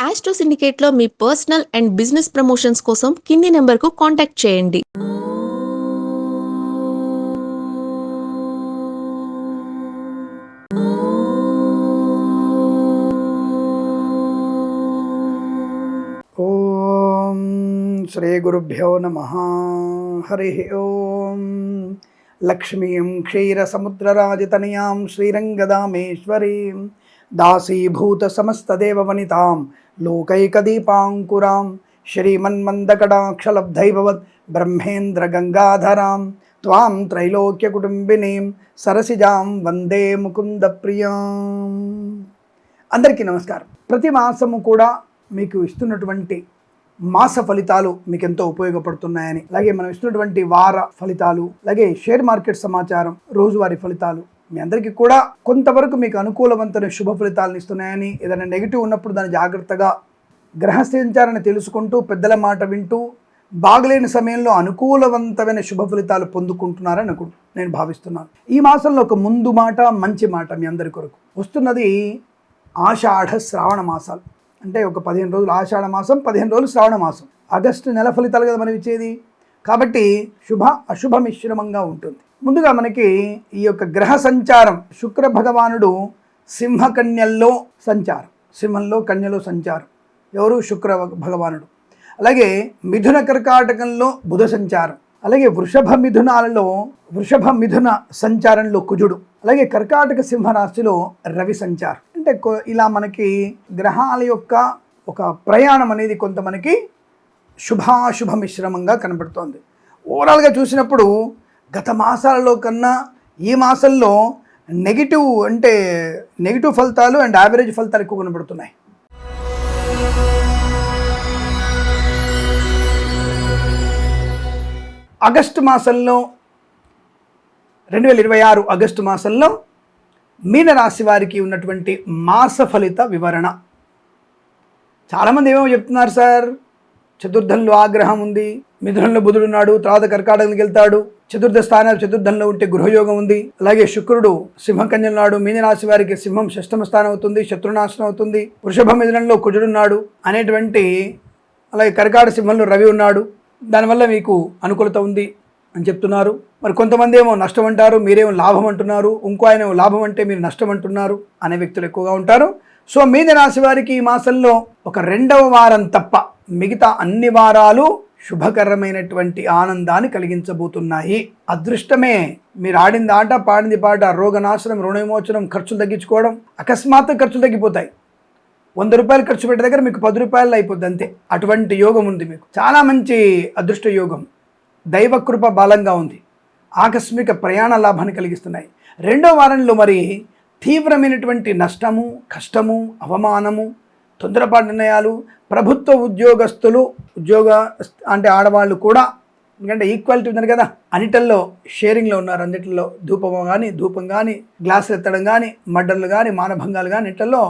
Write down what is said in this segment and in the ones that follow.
Astro సిండికేట్లో మీ personal and business promotions కోసం కింది నెంబర్కు కాంటాక్ట్ చేయండి. ఓం శ్రీ గురుభ్యో నమః. హరి ఓం. లక్ష్మీం క్షీరసముద్రరాజతనయాం శ్రీరంగదామేశ్వరీం దాసీభూత సమస్తదేవవనితాం లోకైకదీపాంకురాం శ్రీమన్మందకటాక్షలబ్ధైభవత్ బ్రహ్మేంద్ర గంగాధరాం త్వాం త్రైలోక్యకుటుంబినీం సరసిజాం వందే ముకుంద ప్రియాం. అందరికీ నమస్కారం. ప్రతి మాసము కూడా మీకు ఇస్తున్నటువంటి మాస ఫలితాలు మీకు ఎంతో ఉపయోగపడుతున్నాయని, అలాగే మనం ఇస్తున్నటువంటి వార ఫలితాలు, అలాగే షేర్ మార్కెట్ సమాచారం, రోజువారీ ఫలితాలు మీ అందరికీ కూడా కొంతవరకు మీకు అనుకూలవంతమైన శుభ ఫలితాలను ఇస్తున్నాయని, ఏదైనా నెగిటివ్ ఉన్నప్పుడు దాన్ని జాగ్రత్తగా గ్రహ సంచారాన్ని తెలుసుకుంటూ పెద్దల మాట వింటూ బాగలేని సమయంలో అనుకూలవంతమైన శుభ ఫలితాలు పొందుకుంటున్నారని నేను భావిస్తున్నాను. ఈ మాసంలో ఒక ముందు మాట, మంచి మాట మీ అందరి కొరకు వస్తున్నది. ఆషాఢ శ్రావణ మాసాలు అంటే ఒక 15 రోజులు ఆషాఢ మాసం, 15 రోజులు శ్రావణ మాసం. ఆగస్టు నెల ఫలితాలు కదా మనం ఇచ్చేది. కాబట్టి శుభ అశుభ మిశ్రమంగా ఉంటుంది. ముందుగా మనకి ఈ యొక్క గ్రహ సంచారం, శుక్ర భగవానుడు సింహకన్యల్లో సంచారం, సింహంలో కన్యలో సంచారం. ఎవరు? శుక్ర భగవానుడు. అలాగే మిథున కర్కాటకంలో బుధ సంచారం, అలాగే వృషభ మిథున సంచారంలో కుజుడు, అలాగే కర్కాటక సింహరాశిలో రవి సంచారం. అంటే ఇలా మనకి గ్రహాల యొక్క ఒక ప్రయాణం అనేది కొంత మనకి శుభాశుభ మిశ్రమంగా కనబడుతోంది. ఓవరాల్గా చూసినప్పుడు గత మాసాలలో కన్నా ఈ మాసంలో నెగిటివ్ ఫలితాలు అండ్ యావరేజ్ ఫలితాలు ఎక్కువ కనబడుతున్నాయి. ఆగస్టు మాసంలో 2026 ఆగస్టు మాసంలో మీనరాశి వారికి ఉన్నటువంటి మాస ఫలిత వివరణ. చాలామంది ఏమేమో చెప్తున్నారు, సార్ చతుర్థంలో ఆగ్రహం ఉంది, మిథునంలో బుధుడు ఉన్నాడు, తర్వాత కర్కాటకంలోకి వెళ్తాడు, చతుర్థ స్థానాలు చతుర్థంలో ఉంటే గృహయోగం ఉంది, అలాగే శుక్రుడు సింహకన్యలో ఉన్నాడు, మీనరాశి వారికి సింహం షష్టమ స్థానం అవుతుంది, శత్రునాశనం అవుతుంది, వృషభ మిథునంలో కుజుడున్నాడు అనేటువంటి, అలాగే కర్కాటక సింహంలో రవి ఉన్నాడు, దానివల్ల మీకు అనుకూలత ఉంది అని చెప్తున్నారు. మరి కొంతమంది ఏమో నష్టం అంటారు, మీరేమో లాభం అంటున్నారు, ఇంకో ఆయన లాభం అంటే మీరు నష్టం అంటున్నారు అనే వ్యక్తులు ఎక్కువగా ఉంటారు. సో మీన రాశి వారికి ఈ మాసంలో ఒక 2వ వారం తప్ప మిగతా అన్ని వారాలు శుభకరమైనటువంటి ఆనందాన్ని కలిగించబోతున్నాయి. అదృష్టమే. మీరు ఆడింది ఆట, పాడింది పాట, రోగనాశనం, రుణ విమోచనం, ఖర్చులు తగ్గించుకోవడం, అకస్మాత్తు ఖర్చులు తగ్గిపోతాయి. 100 రూపాయలు ఖర్చు పెట్టే దగ్గర మీకు 10 రూపాయలు అయిపోద్ది అంతే. అటువంటి యోగం ఉంది మీకు. చాలా మంచి అదృష్ట యోగం. దైవకృప బలంగా ఉంది. ఆకస్మిక ప్రయాణ లాభాన్ని కలిగిస్తున్నాయి. 2వ వారంలో మరి తీవ్రమైనటువంటి నష్టము, కష్టము, అవమానము, తొందరపాటు నిర్ణయాలు, ప్రభుత్వ ఉద్యోగస్తులు, అంటే ఆడవాళ్ళు కూడా, ఎందుకంటే ఈక్వాలిటీ ఉంది కదా, అన్నిటిల్లో షేరింగ్లో ఉన్నారు. అన్నిటిలో ధూపం కానీ గ్లాసులు ఎత్తడం కానీ, మర్డర్లు కానీ, మానభంగాలు కానీ, అన్నిటిలో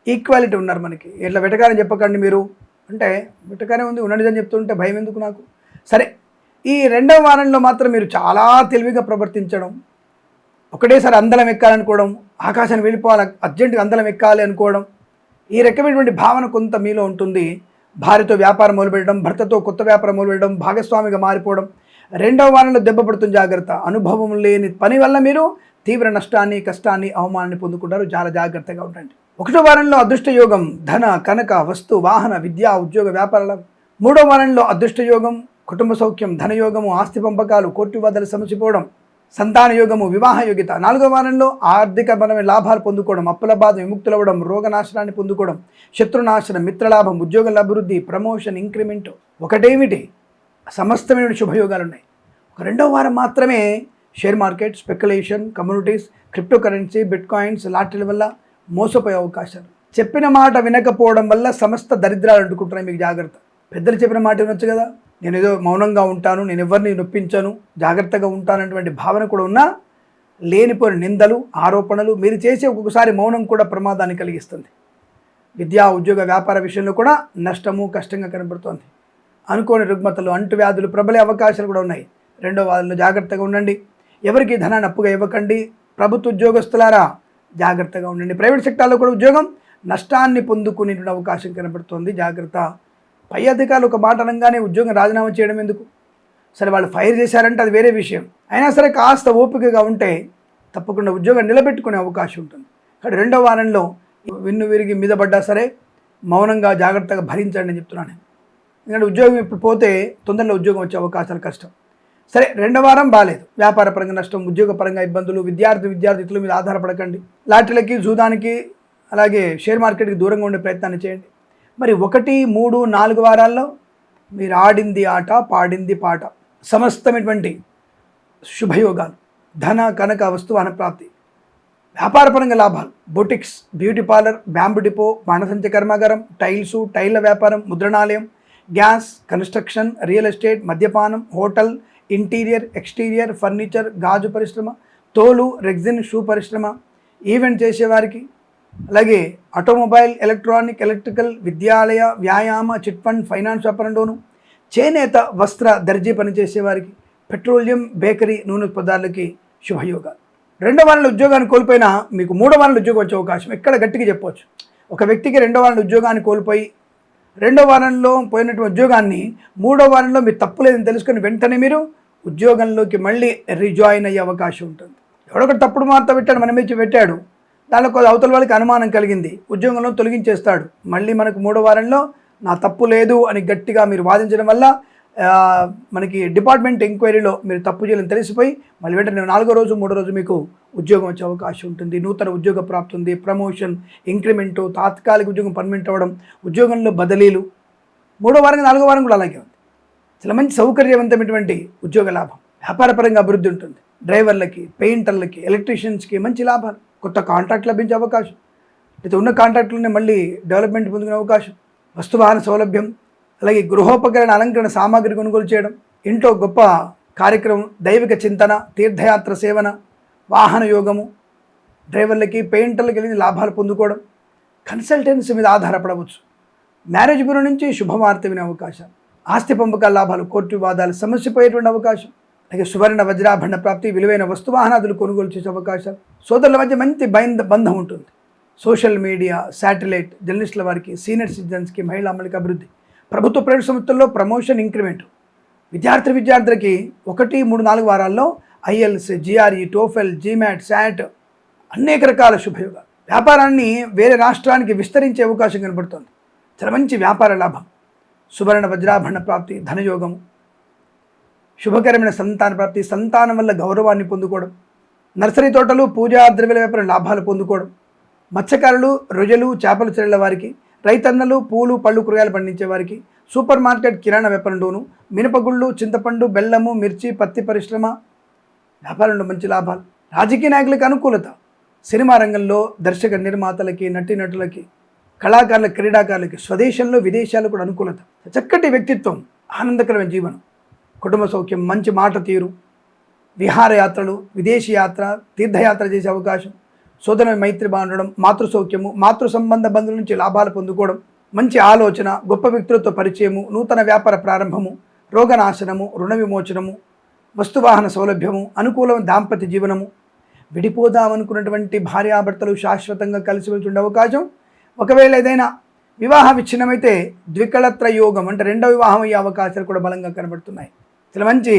ఈక్వాలిటీ ఉన్నారు మనకి. ఇట్లా వెటకారం చెప్పకండి మీరు అంటే, వెటకారం ఉంది, ఉన్నదని చెప్తుంటే భయం ఎందుకు నాకు. సరే, ఈ 2వ వారంలో మాత్రం మీరు చాలా తెలివిగా ప్రవర్తించడం, ఒకటేసారి అందలం ఎక్కాలనుకోవడం, ఆకాశాన్ని వెళ్ళిపోవాలి, అర్జెంటుగా అందలం ఎక్కాలి అనుకోవడం, ఈ రకమైనటువంటి భావన కొంత మీలో ఉంటుంది. భార్యతో వ్యాపారం మొదలుపెట్టడం, భర్తతో కొత్త వ్యాపారం మొదలుపెట్టడం, భాగస్వామిగా మారిపోవడం. 2వ వారంలో దెబ్బ పడుతుంది, జాగ్రత్త. అనుభవం లేని పని వల్ల మీరు తీవ్ర నష్టాన్ని, కష్టాన్ని, అవమానాన్ని పొందుకుంటారు. చాలా జాగ్రత్తగా ఉండండి. 1వ వారంలో అదృష్ట యోగం, ధన, కనక, వస్తు, వాహన, విద్య, ఉద్యోగ, వ్యాపారాలు. 3వ వారంలో అదృష్ట యోగం, కుటుంబ సౌఖ్యం, ధనయోగము, ఆస్తి పంపకాలు, కోర్టు వివాదాలు సమసిపోవడం, సంతాన యోగము, వివాహ యోగ్యత. 4వ వారంలో ఆర్థిక బలమైన లాభాలు పొందుకోవడం, అప్పుల బాధ విముక్తులవ్వడం, రోగనాశనాన్ని పొందుకోవడం, శత్రునాశనం, మిత్రలాభం, ఉద్యోగాల అభివృద్ధి, ప్రమోషన్, ఇంక్రిమెంట్. ఒకటేమిటి, సమస్తమైన శుభయోగాలు ఉన్నాయి. ఒక 2వ వారం మాత్రమే share market, speculation, communities, crypto currency, bitcoins, లాటరీల వల్ల మోసపోయే అవకాశాలు. చెప్పిన మాట వినకపోవడం వల్ల సమస్త దరిద్రాలు అడ్డుకుంటున్నాయి. మీకు జాగ్రత్త. పెద్దలు చెప్పిన మాట వినొచ్చు కదా. నేను ఏదో మౌనంగా ఉంటాను, నేను ఎవరిని నొప్పించను, జాగ్రత్తగా ఉంటానటువంటి భావన కూడా ఉన్నా, లేనిపోయిన నిందలు, ఆరోపణలు మీరు చేసే ఒక్కొక్కసారి మౌనం కూడా ప్రమాదాన్ని కలిగిస్తుంది. విద్యా, ఉద్యోగ, వ్యాపార విషయంలో కూడా నష్టము, కష్టంగా కనబడుతోంది. అనుకోని రుగ్మతలు, అంటువ్యాధులు ప్రబలే అవకాశాలు కూడా ఉన్నాయి. 2వ వారంలో జాగ్రత్తగా ఉండండి. ఎవరికి ధనాన్ని అప్పుగా ఇవ్వకండి. ప్రభుత్వ ఉద్యోగస్తులారా జాగ్రత్తగా ఉండండి. ప్రైవేట్ సెక్టార్లో కూడా ఉద్యోగం నష్టాన్ని పొందుకునే అవకాశం కనబడుతోంది. జాగ్రత్త. పై అధికారులు ఒక మాట అనగానే ఉద్యోగం రాజీనామా చేయడం ఎందుకు? సరే వాళ్ళు ఫైర్ చేశారంటే అది వేరే విషయం. అయినా సరే కాస్త ఓపికగా ఉంటే తప్పకుండా ఉద్యోగం నిలబెట్టుకునే అవకాశం ఉంటుంది. కానీ రెండో వారంలో వెన్ను విరిగి మీద పడ్డా సరే మౌనంగా జాగ్రత్తగా భరించండి అని చెప్తున్నాను. ఎందుకంటే ఉద్యోగం ఇప్పుడు పోతే తొందరలో ఉద్యోగం వచ్చే అవకాశాలు కష్టం. సరే రెండో వారం బాగాలేదు. వ్యాపార పరంగా నష్టం, ఉద్యోగ పరంగా ఇబ్బందులు, విద్యార్థుల మీద ఆధారపడకండి. లాటరీలకి, జూదానికి, అలాగే షేర్ మార్కెట్కి దూరంగా ఉండే ప్రయత్నాన్ని చేయండి. మరి 1, 3, 4 వారాల్లో మీరు ఆడింది ఆట, పాడింది పాట. సమస్తమైనటువంటి శుభయోగాలు, ధన కనక వస్తువాహన ప్రాప్తి, వ్యాపారపరంగా లాభాలు, boutiques, beauty parlour, bamboo depot, బాణసంచ కర్మాగారం, టైల్సు, టైళ్ల వ్యాపారం, ముద్రణాలయం, గ్యాస్, కన్స్ట్రక్షన్, రియల్ ఎస్టేట్, మద్యపానం, హోటల్, ఇంటీరియర్, ఎక్స్టీరియర్, ఫర్నిచర్, గాజు పరిశ్రమ, తోలు, రెగ్జిన్, షూ పరిశ్రమ, ఈవెంట్ చేసేవారికి, అలాగే ఆటోమొబైల్, ఎలక్ట్రానిక్, ఎలక్ట్రికల్, విద్యాలయ, వ్యాయామ, చిట్ ఫండ్, ఫైనాన్స్ వ్యాపారంలోను, చేనేత, వస్త్ర, దర్జీ పనిచేసేవారికి, పెట్రోలియం, బేకరీ, నూనె పదార్థాలకి శుభయోగాలు. రెండో వారంలో ఉద్యోగాన్ని కోల్పోయినా మీకు మూడో వారంలో ఉద్యోగం వచ్చే అవకాశం ఎక్కడ గట్టిగా చెప్పవచ్చు. ఒక వ్యక్తికి రెండో వారంలో ఉద్యోగాన్ని కోల్పోయి రెండో వారంలో పోయినటువంటి ఉద్యోగాన్ని మూడో వారంలో మీరు తప్పులేదని తెలుసుకొని వెంటనే మీరు ఉద్యోగంలోకి మళ్ళీ రిజాయిన్ అయ్యే అవకాశం ఉంటుంది. ఎవడొకటి తప్పుడు వార్త పెట్టాడు, మన మీద పెట్టాడు, దానిలో అవతల వాళ్ళకి అనుమానం కలిగింది, ఉద్యోగంలో తొలగించేస్తాడు. మళ్ళీ మనకు మూడో వారంలో నా తప్పు లేదు అని గట్టిగా మీరు వాదించడం వల్ల మనకి డిపార్ట్మెంట్ ఎంక్వైరీలో మీరు తప్పు చేయాలని తెలిసిపోయి మళ్ళీ వెంటనే 4వ రోజు 3వ రోజు మీకు ఉద్యోగం వచ్చే అవకాశం ఉంటుంది. నూతన ఉద్యోగ ప్రాప్తి ఉంది, ప్రమోషన్, ఇంక్రిమెంటు, తాత్కాలిక ఉద్యోగం పర్మనెంట్ అవ్వడం, ఉద్యోగంలో బదిలీలు. 3వ వారం 4వ వారం కూడా అలాగే ఉంది. చాలా మంచి సౌకర్యవంతమైనటువంటి ఉద్యోగ లాభం, వ్యాపారపరంగా అభివృద్ధి ఉంటుంది. డ్రైవర్లకి, పెయింటర్లకి, ఎలక్ట్రీషియన్స్కి మంచి లాభాలు, కొత్త కాంట్రాక్ట్ లభించే అవకాశం, అయితే ఉన్న కాంట్రాక్టులోనే మళ్ళీ డెవలప్మెంట్ పొందుకునే అవకాశం, వస్తువాహన సౌలభ్యం, అలాగే గృహోపకరణ, అలంకరణ సామాగ్రి కొనుగోలు చేయడం, ఇంట్లో గొప్ప కార్యక్రమం, దైవిక చింతన, తీర్థయాత్ర సేవన, వాహన యోగము, డ్రైవర్లకి, పెయింటర్లకి వెళ్ళి లాభాలు పొందుకోవడం, కన్సల్టెన్సీ మీద ఆధారపడవచ్చు, మ్యారేజ్ బ్యూరో నుంచి శుభవార్త వినే అవకాశం, ఆస్తి పంపకాల లాభాలు, కోర్టు వివాదాలు సమస్యపోయేటువంటి అవకాశం, అలాగే సువర్ణ వజ్రాభరణ ప్రాప్తి, విలువైన వస్తువాహనాదులు కొనుగోలు చేసే అవకాశం, సోదరుల మధ్య మంచి బంధం ఉంటుంది. సోషల్ మీడియా, శాటిలైట్, జర్నలిస్టుల వారికి, సీనియర్ సిటిజన్స్కి, మహిళా అమలుకి అభివృద్ధి, ప్రభుత్వ ప్రైవేట్ సంస్థల్లో ప్రమోషన్, ఇంక్రిమెంట్, విద్యార్థులకి 1, 3, 4 వారాల్లో IELTS, GRE, TOEFL, GMAT, SAT, అనేక రకాల శుభయోగాలు. వ్యాపారాన్ని వేరే రాష్ట్రానికి విస్తరించే అవకాశం కనబడుతుంది. చాలా మంచి వ్యాపార లాభం, సువర్ణ వజ్రాభరణ ప్రాప్తి, ధనయోగము, శుభకరమైన సంతాన ప్రాప్తి, సంతానం వల్ల గౌరవాన్ని పొందుకోవడం, నర్సరీ తోటలు, పూజా ద్రవ్యాల వ్యాపారం లాభాలు పొందుకోవడం, మత్స్యకారులు, రొయ్యలు, చేపల చెరువుల వారికి, రైతన్నలు, పూలు, పళ్ళు, కూరగాయలు పండించే వారికి, సూపర్ మార్కెట్, కిరాణా వ్యాపారంలోను, మినపగుళ్ళు, చింతపండు, బెల్లము, మిర్చి, పత్తి పరిశ్రమ వ్యాపారంలో మంచి లాభాలు, రాజకీయ నాయకులకు అనుకూలత, సినిమా రంగంలో దర్శక నిర్మాతలకి, నటీనటులకి, కళాకారులకి, క్రీడాకారులకి, స్వదేశంలో విదేశాలు కూడా అనుకూలత, చక్కటి వ్యక్తిత్వం, ఆనందకరమైన జీవనం, కుటుంబ సౌఖ్యం, మంచి మాట తీరు, విహారయాత్రలు, విదేశీ యాత్ర, తీర్థయాత్ర చేసే అవకాశం, సోదర మైత్రి బాండడం, మాతృ సౌఖ్యము, మాతృ సంబంధ బంధువుల నుంచి లాభాలు పొందుకోవడం, మంచి ఆలోచన, గొప్ప వ్యక్తులతో పరిచయము, నూతన వ్యాపార ప్రారంభము, రోగనాశనము, రుణ విమోచనము, వస్తువాహన సౌలభ్యము, అనుకూలమైన దాంపత్య జీవనము, విడిపోదామనుకున్నటువంటి భార్యాభర్తలు శాశ్వతంగా కలిసి వెళ్తుండే అవకాశం. ఒకవేళ ఏదైనా వివాహ విచ్ఛిన్నమైతే ద్వికళత్ర యోగం అంటే రెండో వివాహం అయ్యే అవకాశాలు కూడా బలంగా కనబడుతున్నాయి. చాలా మంచి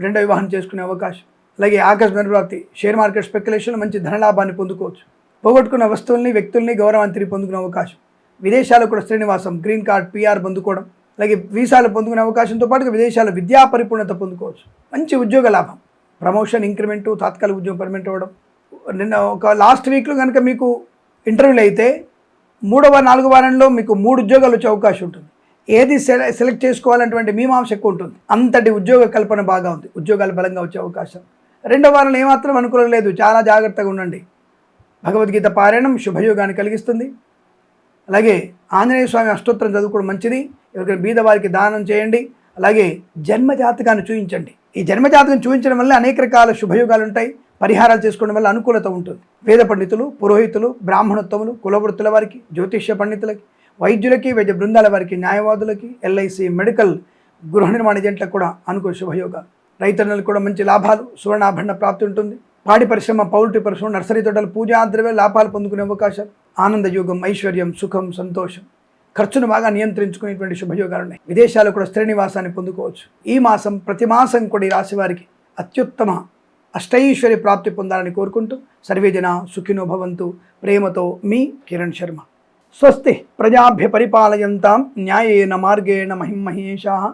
రెండో వివాహం చేసుకునే అవకాశం. అలాగే ఆకస్మిక ప్రాప్తి, షేర్ మార్కెట్ స్పెక్యులేషన్, మంచి ధనలాభాన్ని పొందుకోవచ్చు. పోగొట్టుకున్న వస్తువుల్ని, వ్యక్తుల్ని, గౌరవాన్ని తిరిగి పొందుకునే అవకాశం. విదేశాలకు కూడా శ్రీనివాసం, గ్రీన్ కార్డ్, పిఆర్ పొందుకోవడం, అలాగే వీసాలు పొందుకునే అవకాశంతో పాటుగా విదేశాల విద్యా పరిపూర్ణత పొందుకోవచ్చు. మంచి ఉద్యోగ లాభం, ప్రమోషన్, ఇంక్రిమెంటు, తాత్కాలిక ఉద్యోగం పర్మనెంట్ అవ్వడం. నిన్న ఒక లాస్ట్ వీక్లో కనుక మీకు ఇంటర్వ్యూలు అయితే 3వ 4వ వారంలో మీకు 3 ఉద్యోగాలు వచ్చే అవకాశం ఉంటుంది. ఏది సెలెక్ట్ చేసుకోవాలన్నటువంటి మీమాంస ఎక్కువ ఉంటుంది. అంతటి ఉద్యోగ కల్పన బాగా ఉంది, ఉద్యోగాలు బలంగా వచ్చే అవకాశం. రెండవ వారంలో ఏమాత్రం అనుకూలం లేదు, చాలా జాగ్రత్తగా ఉండండి. భగవద్గీత పారాయణం శుభయోగాన్ని కలిగిస్తుంది. అలాగే ఆంజనేయ స్వామి అష్టోత్తరం చదువుకోవడం మంచిది. ఎవరికైనా బీద వారికి దానం చేయండి. అలాగే జన్మజాతకాన్ని చూపించండి. ఈ జన్మజాతకం చూపించడం వల్ల అనేక రకాల శుభయోగాలు ఉంటాయి. పరిహారాలు చేసుకోవడం వల్ల అనుకూలత ఉంటుంది. వేద పండితులు, పురోహితులు, బ్రాహ్మణోత్తములు, కులవృత్తుల వారికి, జ్యోతిష్య పండితులకి, వైద్యులకి, వైద్య బృందాల వారికి, న్యాయవాదులకి, ఎల్ఐసి, మెడికల్, గృహ నిర్మాణ ఏజెంట్లకు కూడా అనుకూల శుభయోగాలు. రైతన్నలకు కూడా మంచి లాభాలు, సువర్ణాభరణ ప్రాప్తి ఉంటుంది. పాడి పరిశ్రమ, పౌల్ట్రీ పరిశ్రమ, నర్సరీ తోటలు, పూజా ద్రవ్య లాభాలు పొందుకునే అవకాశాలు. ఆనందయోగం, ఐశ్వర్యం, సుఖం, సంతోషం, ఖర్చును బాగా నియంత్రించుకునేటువంటి శుభయోగాలు ఉన్నాయి. విదేశాలు కూడా స్థిర నివాసాన్ని పొందుకోవచ్చు. ఈ మాసం ప్రతి మాసం కూడా ఈ రాశి వారికి అత్యుత్తమ అష్టైశ్వర్య ప్రాప్తి పొందాలని కోరుకుంటూ సర్వేజన సుఖినో భవంతు. ప్రేమతో మీ కిరణ్ శర్మ. స్వస్తి ప్రజాభ్య పరిపాలయంతాం న్యాయేన మార్గేణ మహిమహేషాః.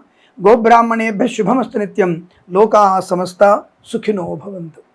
గోబ్రాహ్మణేభ్యः శుభమస్తు నిత్యం. లోకాः సమస్తా సుఖినో భవంతు.